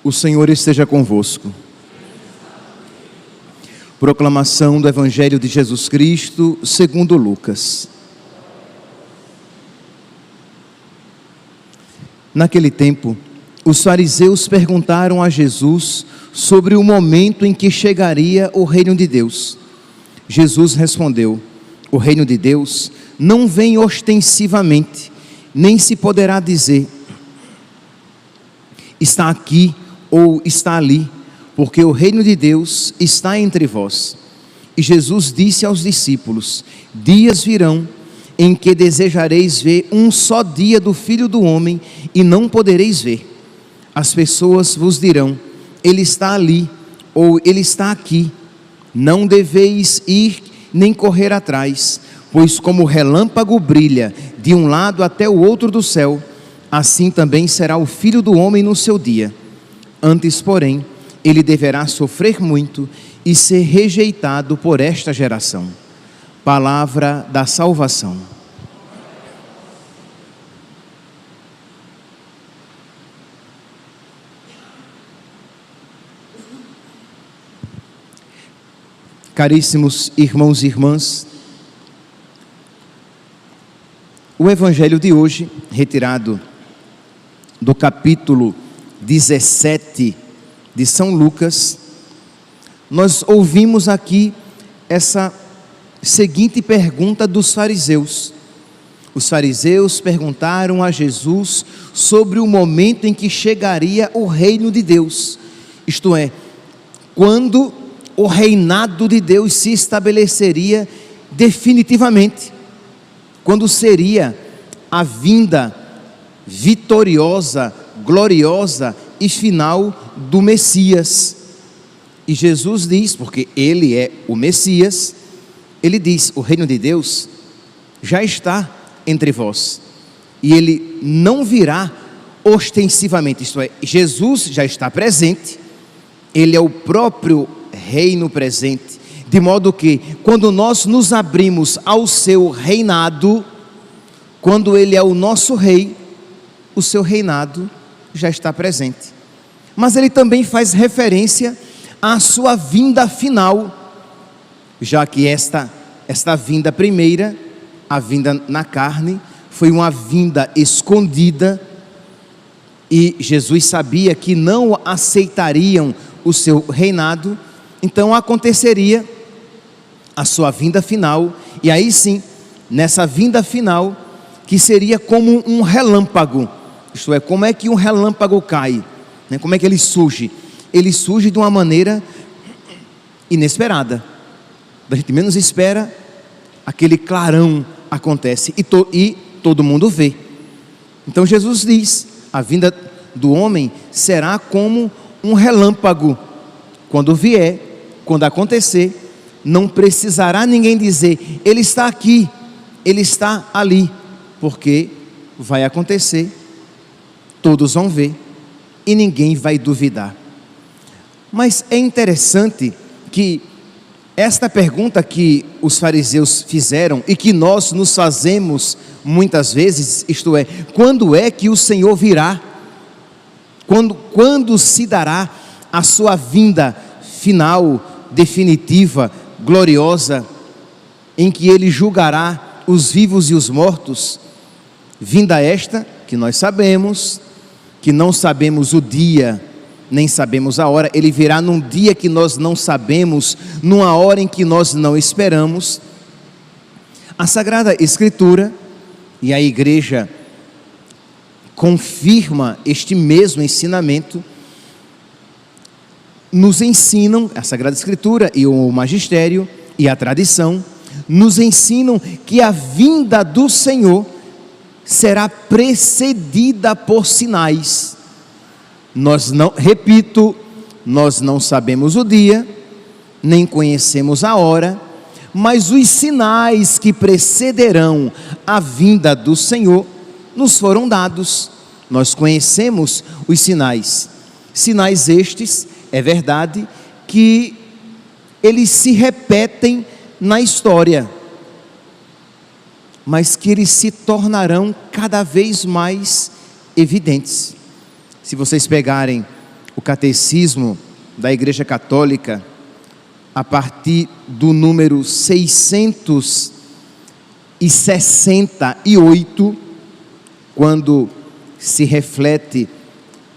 O Senhor esteja convosco. Proclamação do Evangelho de Jesus Cristo, segundo Lucas. Naquele tempo, os fariseus perguntaram a Jesus sobre o momento em que chegaria o reino de Deus. Jesus respondeu: o reino de Deus não vem ostensivamente, nem se poderá dizer, está aqui ou está ali, porque o reino de Deus está entre vós. E Jesus disse aos discípulos: dias virão em que desejareis ver um só dia do Filho do Homem e não podereis ver. As pessoas vos dirão: ele está ali, ou ele está aqui. Não deveis ir nem correr atrás, pois como o relâmpago brilha de um lado até o outro do céu, assim também será o Filho do Homem no seu dia. Antes, porém, ele deverá sofrer muito e ser rejeitado por esta geração. Palavra da salvação. Caríssimos irmãos e irmãs, o Evangelho de hoje, retirado do capítulo 17 de São Lucas, nós ouvimos aqui essa seguinte pergunta dos fariseus. Os fariseus perguntaram a Jesus sobre o momento em que chegaria o reino de Deus, isto é, quando o reinado de Deus se estabeleceria definitivamente, quando seria a vinda vitoriosa, gloriosa e final do Messias. E Jesus diz, porque ele é o Messias, ele diz: o reino de Deus já está entre vós, e ele não virá ostensivamente, isto é, Jesus já está presente, ele é o próprio reino presente, de modo que quando nós nos abrimos ao seu reinado, quando ele é o nosso rei, o seu reinado já está presente. Mas ele também faz referência à sua vinda final, já que esta vinda primeira, a vinda na carne, foi uma vinda escondida, e Jesus sabia que não aceitariam o seu reinado, então aconteceria a sua vinda final, e aí sim, nessa vinda final, que seria como um relâmpago, isto é, como é que um relâmpago cai, né? Como é que ele surge? Ele surge de uma maneira inesperada, a gente menos espera, aquele clarão acontece, e todo mundo vê. Então Jesus diz, a vinda do homem será como um relâmpago, quando vier, quando acontecer, não precisará ninguém dizer, ele está aqui, ele está ali, porque vai acontecer, todos vão ver, e ninguém vai duvidar. Mas é interessante que esta pergunta que os fariseus fizeram, e que nós nos fazemos muitas vezes, isto é, quando é que o Senhor virá? Quando se dará a sua vinda final, definitiva, gloriosa, em que ele julgará os vivos e os mortos? Vinda esta, que nós sabemos, que não sabemos o dia, nem sabemos a hora, ele virá num dia que nós não sabemos, numa hora em que nós não esperamos. A Sagrada Escritura e a Igreja confirma este mesmo ensinamento, nos ensinam, a Sagrada Escritura e o Magistério e a tradição, nos ensinam que a vinda do Senhor será precedida por sinais. Nós não sabemos o dia, nem conhecemos a hora, mas os sinais que precederão a vinda do Senhor nos foram dados. Nós conhecemos os sinais. Sinais estes, é verdade, que eles se repetem na história, mas que eles se tornarão cada vez mais evidentes. Se vocês pegarem o Catecismo da Igreja Católica, a partir do número 668, quando se reflete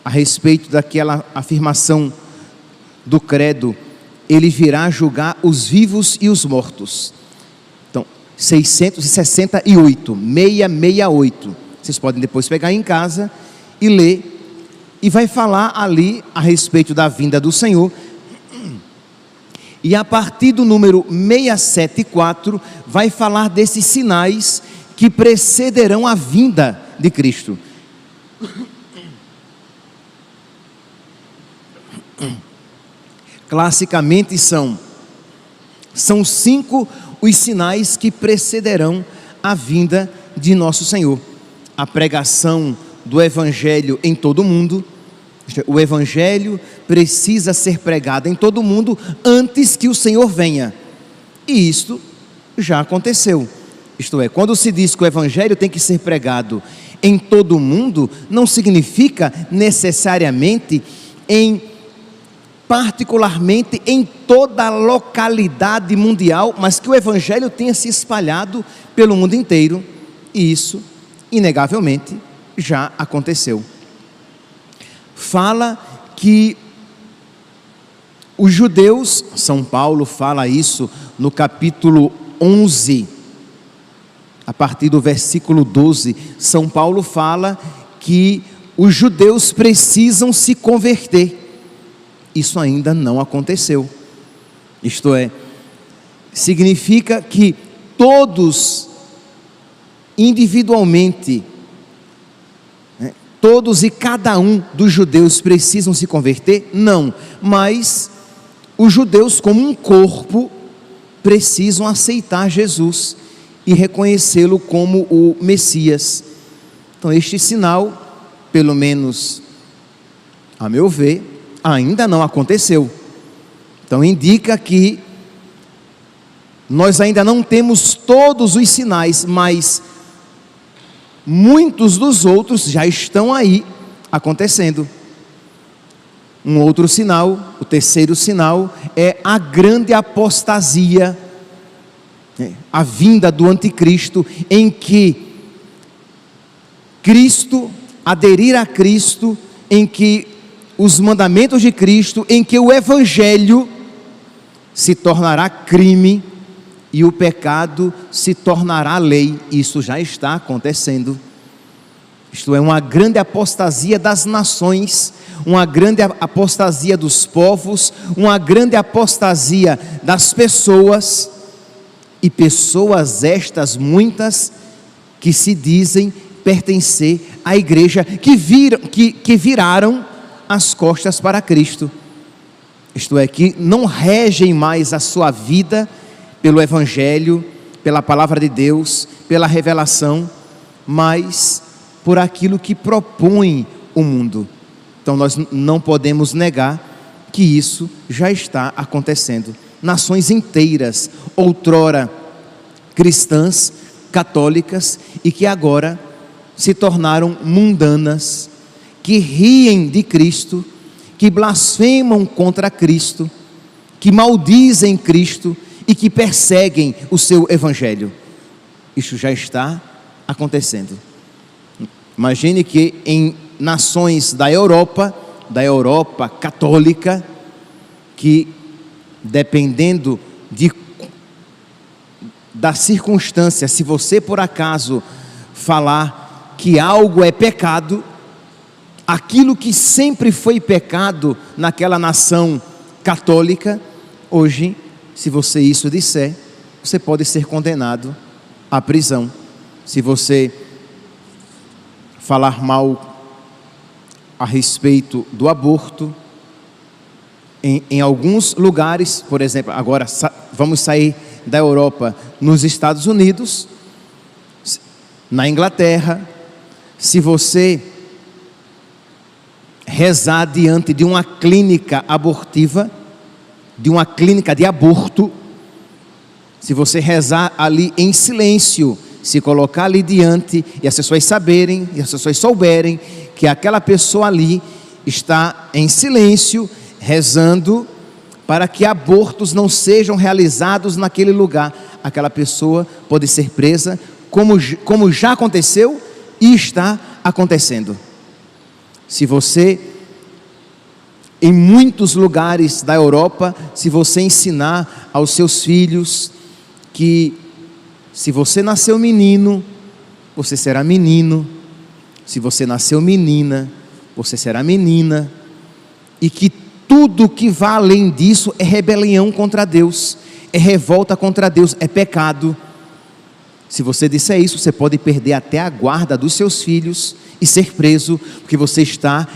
a respeito daquela afirmação do credo: ele virá julgar os vivos e os mortos. Então, 668, 668. Vocês podem depois pegar em casa e ler, e vai falar ali a respeito da vinda do Senhor. E a partir do número 674, vai falar desses sinais que precederão a vinda de Cristo. Classicamente são 5 os sinais que precederão a vinda de nosso Senhor: a pregação do Evangelho em todo o mundo. O Evangelho precisa ser pregado em todo o mundo antes que o Senhor venha, e isto já aconteceu. Isto é, quando se diz que o Evangelho tem que ser pregado em todo o mundo, não significa necessariamente particularmente em toda a localidade mundial, mas que o Evangelho tenha se espalhado pelo mundo inteiro, e isso, inegavelmente, já aconteceu. Fala que os judeus, São Paulo fala isso no capítulo 11, a partir do versículo 12, São Paulo fala que os judeus precisam se converter. Isso ainda não aconteceu. Isto é, significa que todos, individualmente, todos e cada um dos judeus precisam se converter? Não, mas os judeus como um corpo precisam aceitar Jesus e reconhecê-lo como o Messias. Então este sinal, pelo menos a meu ver, ainda não aconteceu. Então indica que nós ainda não temos todos os sinais, mas muitos dos outros já estão aí acontecendo. Um outro sinal, o terceiro sinal, é a grande apostasia, a vinda do anticristo, em que Cristo, aderir a Cristo, em que os mandamentos de Cristo, em que o Evangelho se tornará crime e o pecado se tornará lei. Isso já está acontecendo. Isto é, uma grande apostasia das nações, uma grande apostasia dos povos, uma grande apostasia das pessoas, e pessoas estas muitas que se dizem pertencer à igreja, que viraram as costas para Cristo. Isto é, que não regem mais a sua vida pelo Evangelho, pela palavra de Deus, pela revelação, mas por aquilo que propõe o mundo. Então nós não podemos negar que isso já está acontecendo. Nações inteiras, outrora cristãs, católicas, e que agora se tornaram mundanas, que riem de Cristo, que blasfemam contra Cristo, que maldizem Cristo e que perseguem o seu Evangelho. Isso já está acontecendo. Imagine que em nações da Europa católica, que dependendo da circunstância, se você por acaso falar que algo é pecado, aquilo que sempre foi pecado naquela nação católica, hoje, se você isso disser, você pode ser condenado à prisão. Se você falar mal a respeito do aborto, em alguns lugares, por exemplo, agora vamos sair da Europa, nos Estados Unidos, na Inglaterra, se você rezar diante de uma clínica abortiva, de uma clínica de aborto, se você rezar ali em silêncio, se colocar ali diante, e as pessoas saberem, e as pessoas souberem que aquela pessoa ali está em silêncio, rezando para que abortos não sejam realizados naquele lugar, aquela pessoa pode ser presa, como já aconteceu e está acontecendo. Se você, em muitos lugares da Europa, se você ensinar aos seus filhos que se você nasceu menino, você será menino, se você nasceu menina, você será menina, e que tudo que vá além disso é rebelião contra Deus, é revolta contra Deus, é pecado. Se você disser isso, você pode perder até a guarda dos seus filhos e ser preso, porque você está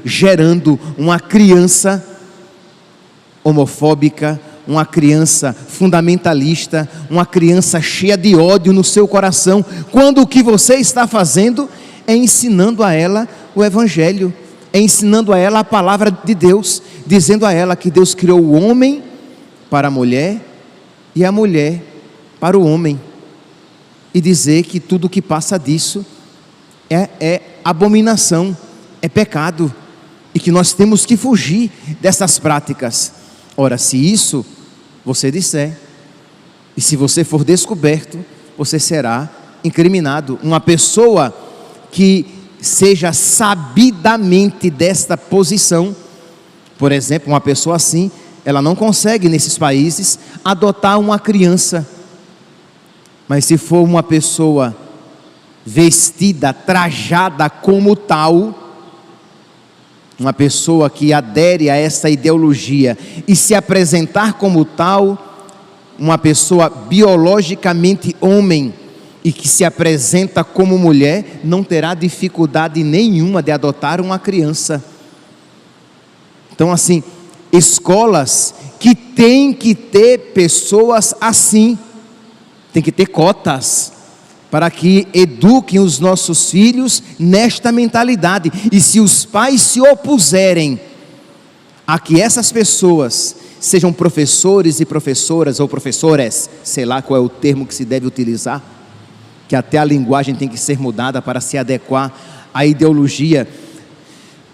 gerando uma criança homofóbica, uma criança fundamentalista, uma criança cheia de ódio no seu coração, quando o que você está fazendo é ensinando a ela o Evangelho, é ensinando a ela a palavra de Deus, dizendo a ela que Deus criou o homem para a mulher e a mulher para o homem, e dizer que tudo que passa disso é abominação, é pecado, e que nós temos que fugir dessas práticas. Ora, se isso você disser, e se você for descoberto, você será incriminado. Uma pessoa que seja sabidamente desta posição, por exemplo, uma pessoa assim, ela não consegue nesses países adotar uma criança, mas se for uma pessoa vestida, trajada como tal, uma pessoa que adere a essa ideologia e se apresentar como tal, uma pessoa biologicamente homem e que se apresenta como mulher, não terá dificuldade nenhuma de adotar uma criança. Então, assim, escolas que têm que ter pessoas assim, tem que ter cotas para que eduquem os nossos filhos nesta mentalidade. E se os pais se opuserem a que essas pessoas sejam professores e professoras, ou professores, sei lá qual é o termo que se deve utilizar, que até a linguagem tem que ser mudada para se adequar à ideologia.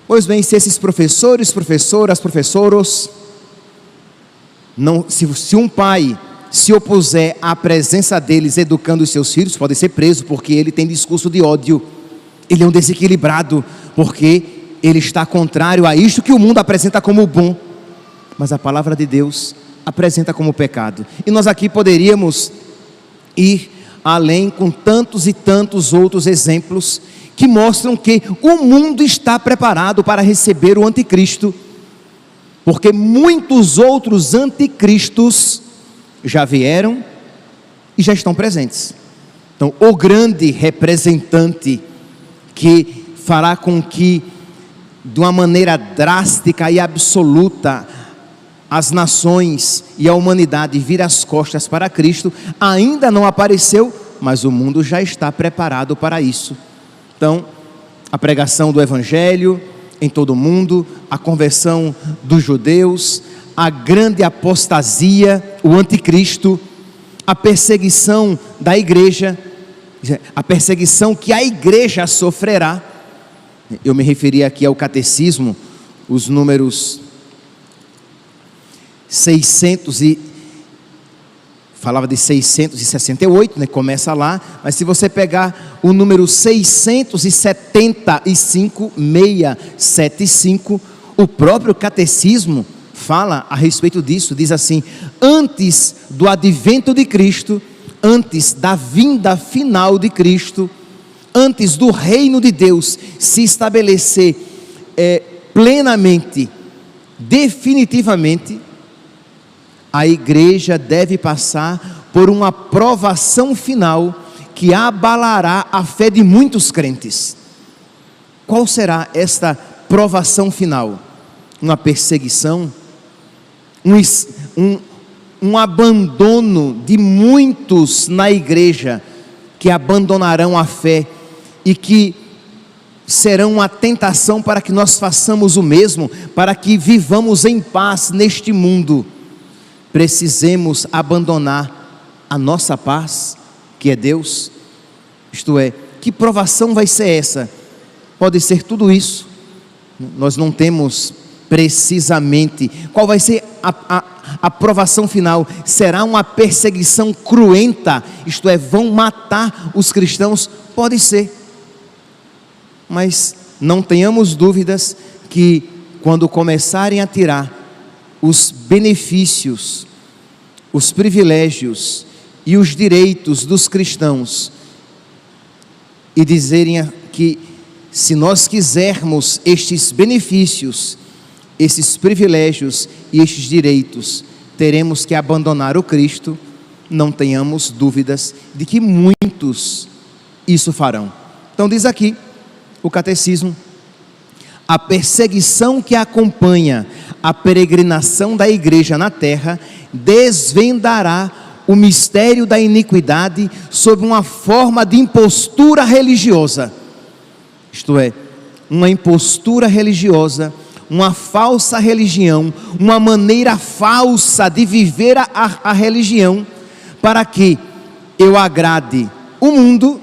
Pois bem, se esses professores, professoras, professoros, se um pai se opuser à presença deles educando os seus filhos, pode ser preso, porque ele tem discurso de ódio, ele é um desequilibrado, porque ele está contrário a isto que o mundo apresenta como bom, mas a palavra de Deus apresenta como pecado. E nós aqui poderíamos ir além com tantos e tantos outros exemplos que mostram que o mundo está preparado para receber o anticristo, porque muitos outros anticristos já vieram e já estão presentes. Então, o grande representante que fará com que, de uma maneira drástica e absoluta, as nações e a humanidade virem as costas para Cristo, ainda não apareceu, mas o mundo já está preparado para isso. Então, a pregação do Evangelho em todo o mundo, a conversão dos judeus, a grande apostasia, o anticristo, a perseguição da igreja, a perseguição que a igreja sofrerá. Eu me referi aqui ao catecismo, os números 668, né? Começa lá, mas se você pegar o número 675, o próprio catecismo fala a respeito disso, diz assim: antes do advento de Cristo, antes da vinda final de Cristo, antes do reino de Deus se estabelecer plenamente, definitivamente, a igreja deve passar por uma provação final que abalará a fé de muitos crentes. Qual será esta provação final? Uma perseguição, um abandono de muitos na igreja, que abandonarão a fé e que serão uma tentação para que nós façamos o mesmo, para que vivamos em paz neste mundo. Precisemos abandonar a nossa paz, que é Deus. Isto é, que provação vai ser essa? Pode ser tudo isso, Nós não temos precisamente qual vai ser a provação final. Será uma perseguição cruenta, isto é, vão matar os cristãos? Pode ser, mas não tenhamos dúvidas que quando começarem a tirar os benefícios, os privilégios e os direitos dos cristãos e dizerem que se nós quisermos estes benefícios, esses privilégios e estes direitos, teremos que abandonar o Cristo, não tenhamos dúvidas de que muitos isso farão. Então diz aqui o catecismo: a perseguição que acompanha a peregrinação da igreja na terra desvendará o mistério da iniquidade sob uma forma de impostura religiosa. Isto é, uma impostura religiosa, uma falsa religião, uma maneira falsa de viver a religião, para que eu agrade o mundo,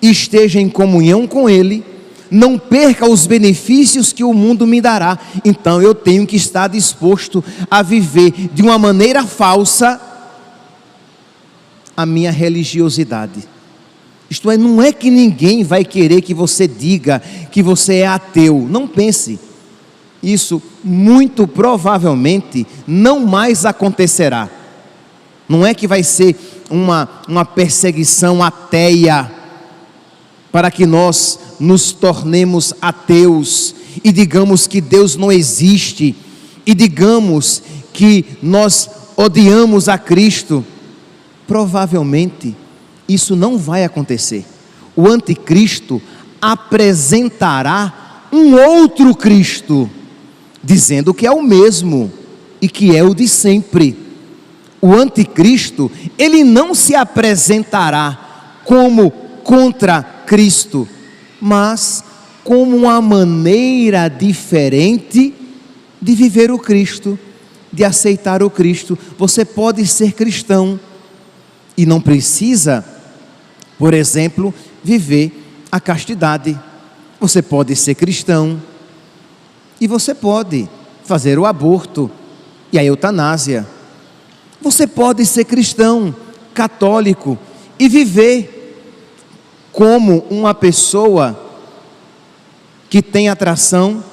esteja em comunhão com ele, não perca os benefícios que o mundo me dará. Então eu tenho que estar disposto a viver de uma maneira falsa a minha religiosidade. Isto é, não é que ninguém vai querer que você diga que você é ateu. Não pense. Isso muito provavelmente não mais acontecerá. Não é que vai ser uma perseguição ateia para que nós nos tornemos ateus e digamos que Deus não existe e digamos que nós odiamos a Cristo. Provavelmente isso não vai acontecer. O anticristo apresentará um outro Cristo, dizendo que é o mesmo e que é o de sempre. O anticristo, ele não se apresentará como contra Cristo, mas como uma maneira diferente de viver o Cristo, de aceitar o Cristo. Você pode ser cristão e não precisa, por exemplo, viver a castidade. Você pode ser cristão e você pode fazer o aborto e a eutanásia. Você pode ser cristão, católico e viver como uma pessoa que tem atração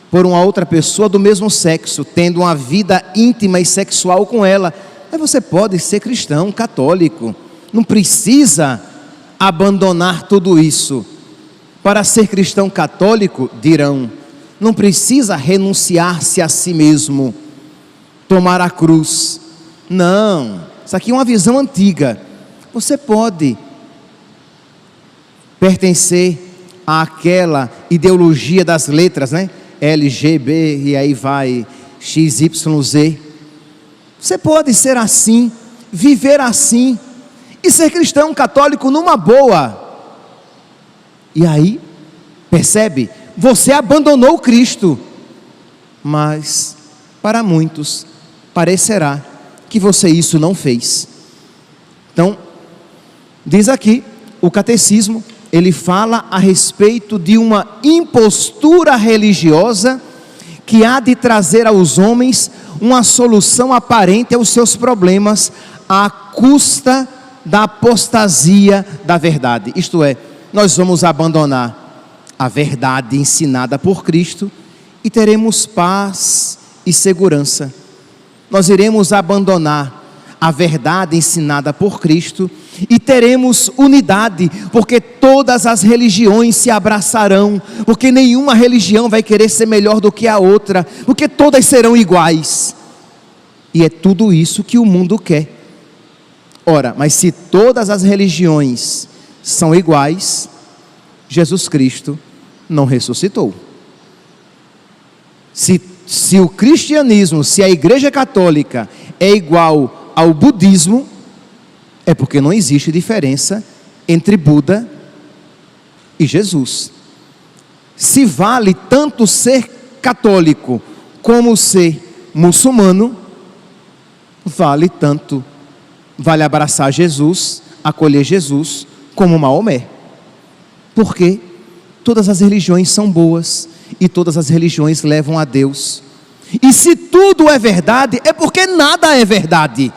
por uma outra pessoa do mesmo sexo, tendo uma vida íntima e sexual com ela. Aí você pode ser cristão, católico. Não precisa abandonar tudo isso. Para ser cristão católico, dirão, não precisa renunciar-se a si mesmo, tomar a cruz. Não, isso aqui é uma visão antiga. Você pode pertencer àquela ideologia das letras, né? LGB e aí vai XYZ. Você pode ser assim, viver assim e ser cristão católico numa boa. E aí, percebe? Você abandonou Cristo, mas para muitos parecerá que você isso não fez. Então, diz aqui o catecismo, ele fala a respeito de uma impostura religiosa que há de trazer aos homens uma solução aparente aos seus problemas à custa da apostasia da verdade. Isto é, nós vamos abandonar a verdade ensinada por Cristo e teremos paz e segurança. Nós iremos abandonar a verdade ensinada por Cristo e teremos unidade, porque todas as religiões se abraçarão, porque nenhuma religião vai querer ser melhor do que a outra, porque todas serão iguais. E é tudo isso que o mundo quer. Ora, mas se todas as religiões são iguais, Jesus Cristo não ressuscitou. Se o cristianismo, se a Igreja Católica é igual ao budismo, é porque não existe diferença entre Buda e Jesus. Se vale tanto ser católico como ser muçulmano, vale abraçar Jesus, acolher Jesus como Maomé. Porque todas as religiões são boas e todas as religiões levam a Deus. E se tudo é verdade, é porque nada é verdade.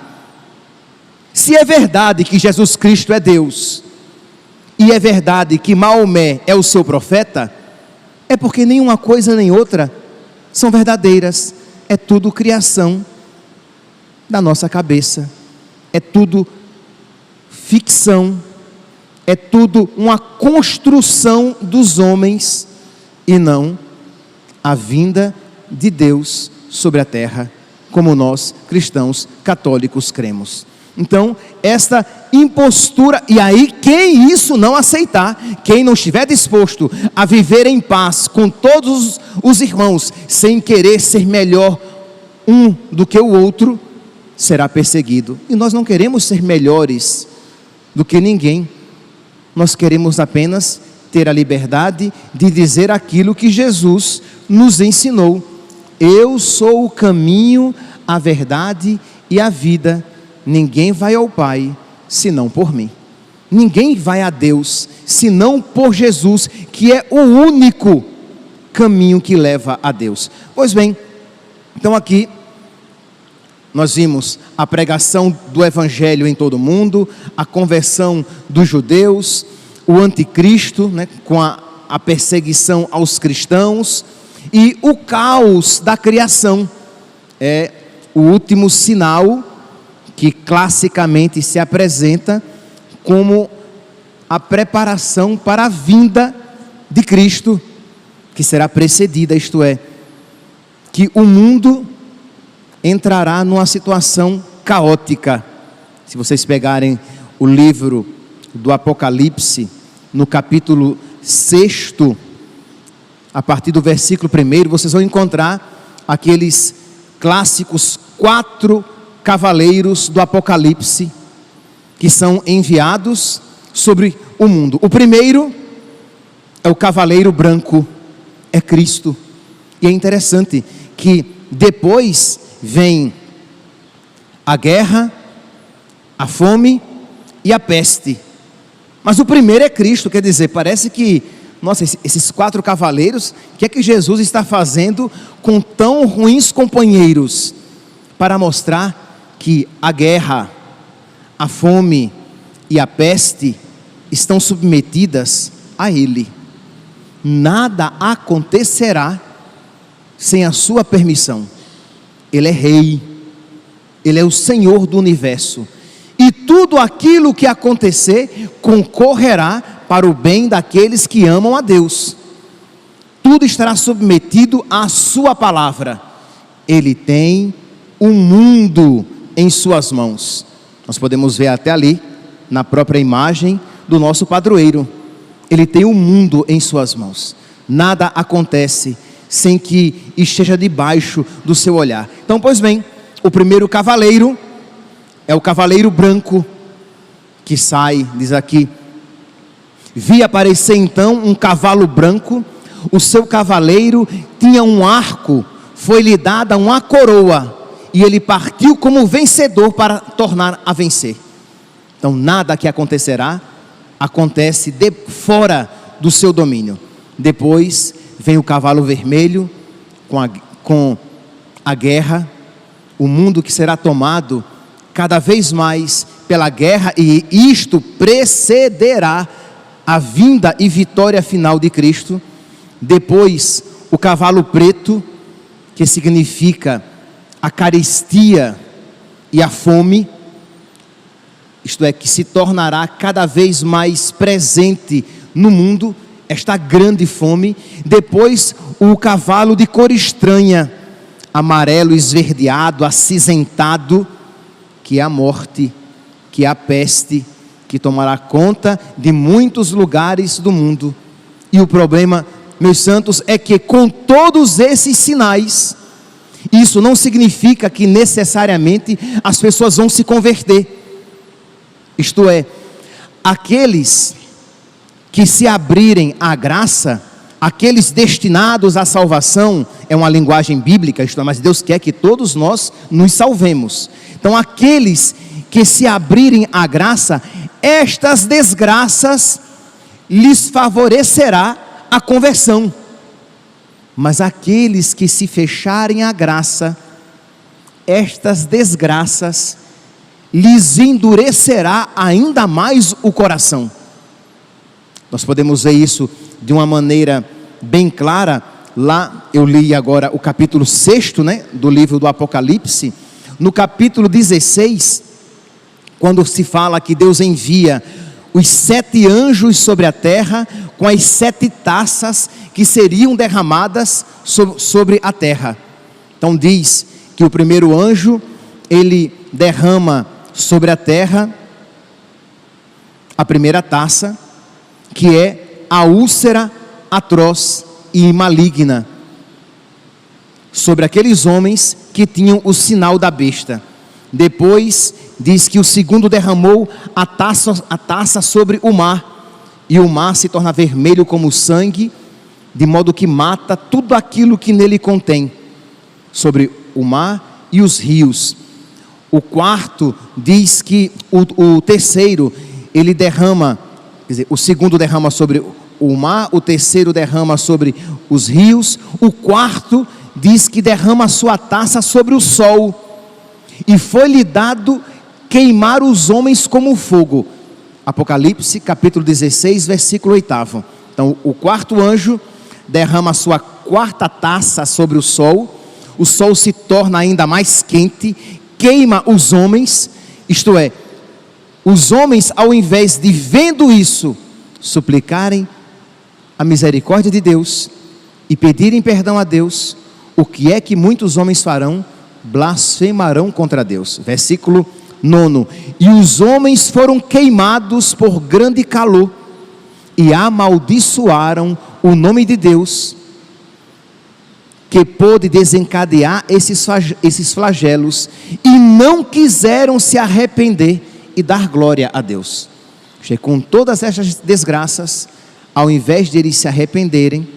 Se é verdade que Jesus Cristo é Deus, e é verdade que Maomé é o seu profeta, é porque nenhuma coisa nem outra são verdadeiras. É tudo criação da nossa cabeça, é tudo ficção, é tudo uma construção dos homens, e não a vinda de Deus sobre a terra, como nós cristãos católicos cremos. Então, esta impostura, e aí quem isso não aceitar, quem não estiver disposto a viver em paz com todos os irmãos, sem querer ser melhor um do que o outro, será perseguido. E nós não queremos ser melhores do que ninguém, nós queremos apenas ter a liberdade de dizer aquilo que Jesus nos ensinou: eu sou o caminho, a verdade e a vida. Ninguém vai ao Pai, senão por mim. Ninguém vai a Deus, senão por Jesus, que é o único caminho que leva a Deus. Pois bem, então aqui nós vimos a pregação do Evangelho em todo o mundo, a conversão dos judeus, o anticristo, né, com a perseguição aos cristãos, e o caos da criação. É o último sinal que classicamente se apresenta como a preparação para a vinda de Cristo, que será precedida, isto é, que o mundo entrará numa situação caótica. Se vocês pegarem o livro do Apocalipse, no capítulo 6, a partir do versículo 1, vocês vão encontrar aqueles clássicos 4 cavaleiros do Apocalipse, que são enviados sobre o mundo. O primeiro é o cavaleiro branco, é Cristo. E é interessante que depois vem a guerra, a fome e a peste. Mas o primeiro é Cristo, quer dizer, parece que, nossa, esses 4 cavaleiros, o que é que Jesus está fazendo com tão ruins companheiros? Para mostrar que a guerra, a fome e a peste estão submetidas a Ele. Nada acontecerá sem a sua permissão. Ele é rei, Ele é o Senhor do universo, e tudo aquilo que acontecer concorrerá para o bem daqueles que amam a Deus. Tudo estará submetido à sua palavra. Ele tem o mundo em suas mãos. Nós podemos ver até ali, na própria imagem do nosso padroeiro. Ele tem o mundo em suas mãos. Nada acontece sem que esteja debaixo do seu olhar. Então, pois bem, o primeiro cavaleiro é o cavaleiro branco, que sai, diz aqui: vi aparecer então um cavalo branco, o seu cavaleiro tinha um arco, foi-lhe dada uma coroa, e ele partiu como vencedor para tornar a vencer. Então nada que acontecerá, acontece de fora do seu domínio. Depois vem o cavalo vermelho, com a guerra, o mundo que será tomado cada vez mais pela guerra, e isto precederá a vinda e vitória final de Cristo. Depois o cavalo preto, que significa a carestia e a fome, isto é, que se tornará cada vez mais presente no mundo, esta grande fome. Depois o cavalo de cor estranha, amarelo esverdeado, acinzentado, que é a morte, que é a peste, que tomará conta de muitos lugares do mundo. E o problema, meus santos, é que com todos esses sinais, isso não significa que necessariamente as pessoas vão se converter. Isto é, aqueles que se abrirem à graça, aqueles destinados à salvação, é uma linguagem bíblica, isto é, mas Deus quer que todos nós nos salvemos. Então aqueles que se abrirem à graça, estas desgraças lhes favorecerá a conversão. Mas aqueles que se fecharem à graça, estas desgraças lhes endurecerá ainda mais o coração. Nós podemos ver isso de uma maneira bem clara. Lá eu li agora o capítulo 6, do livro do Apocalipse. No capítulo 16, quando se fala que Deus envia os 7 anjos sobre a terra, com as 7 taças que seriam derramadas sobre a terra. Então diz que o primeiro anjo, ele derrama sobre a terra a primeira taça, que é a úlcera atroz e maligna, sobre aqueles homens que tinham o sinal da besta. Depois diz que o segundo derramou a taça sobre o mar, e o mar se torna vermelho como sangue, de modo que mata tudo aquilo que nele contém, sobre o mar e os rios. O quarto diz que o terceiro, ele derrama, quer dizer, o segundo derrama sobre o mar, o terceiro derrama sobre os rios, o quarto diz que derrama a sua taça sobre o sol, e foi-lhe dado queimar os homens como fogo. Apocalipse capítulo 16, versículo 8. Então o quarto anjo derrama a sua quarta taça sobre o sol se torna ainda mais quente, queima os homens, isto é, os homens, ao invés de, vendo isso, suplicarem a misericórdia de Deus e pedirem perdão a Deus, o que é que muitos homens farão? Blasfemarão contra Deus. Versículo 9: e os homens foram queimados por grande calor, e amaldiçoaram o nome de Deus, que pôde desencadear esses flagelos, e não quiseram se arrepender e dar glória a Deus. Com todas estas desgraças, ao invés de eles se arrependerem,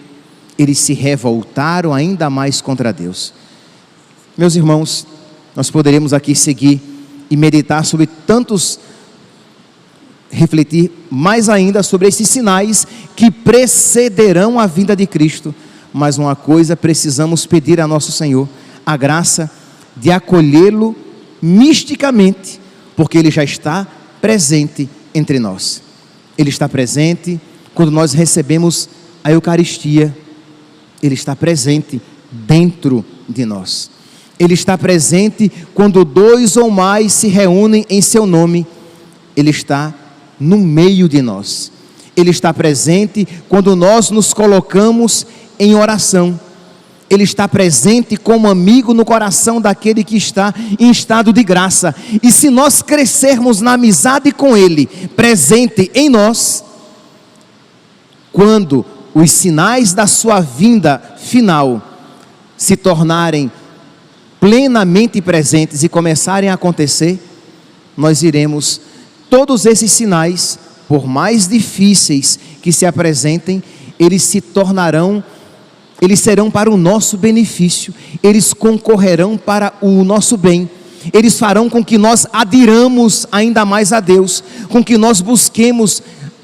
eles se revoltaram ainda mais contra Deus. Meus irmãos, nós poderíamos aqui seguir e meditar sobre refletir mais ainda sobre esses sinais que precederão a vinda de Cristo. Mas uma coisa precisamos pedir a nosso Senhor: a graça de acolhê-lo misticamente, porque Ele já está presente entre nós. Ele está presente quando nós recebemos a Eucaristia. Ele está presente dentro de nós. Ele está presente quando 2 ou mais se reúnem em seu nome. Ele está no meio de nós. Ele está presente quando nós nos colocamos em oração. Ele está presente como amigo no coração daquele que está em estado de graça. E se nós crescermos na amizade com Ele, presente em nós, quando os sinais da sua vinda final se tornarem plenamente presentes e começarem a acontecer, nós iremos, todos esses sinais, por mais difíceis que se apresentem, eles serão para o nosso benefício, eles concorrerão para o nosso bem, eles farão com que nós adiramos ainda mais a Deus, com que nós busquemos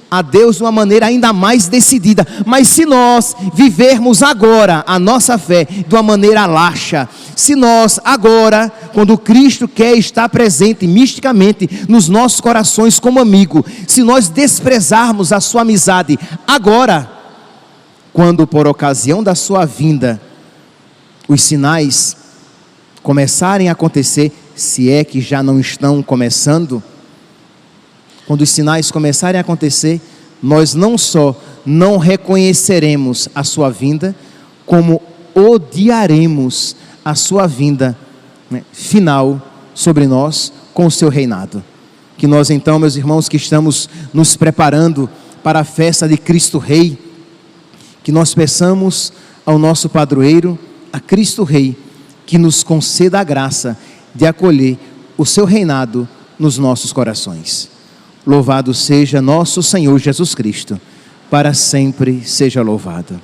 a Deus de uma maneira ainda mais decidida. Mas se nós vivermos agora a nossa fé de uma maneira laxa, se nós agora, quando Cristo quer estar presente misticamente nos nossos corações como amigo, se nós desprezarmos a sua amizade agora, quando por ocasião da sua vinda os sinais começarem a acontecer, se é que já não estão começando, quando os sinais começarem a acontecer, nós não só não reconheceremos a sua vinda, como odiaremos a sua vinda final sobre nós com o seu reinado. Que nós então, meus irmãos, que estamos nos preparando para a festa de Cristo Rei, que nós peçamos ao nosso padroeiro, a Cristo Rei, que nos conceda a graça de acolher o seu reinado nos nossos corações. Louvado seja nosso Senhor Jesus Cristo, para sempre seja louvado.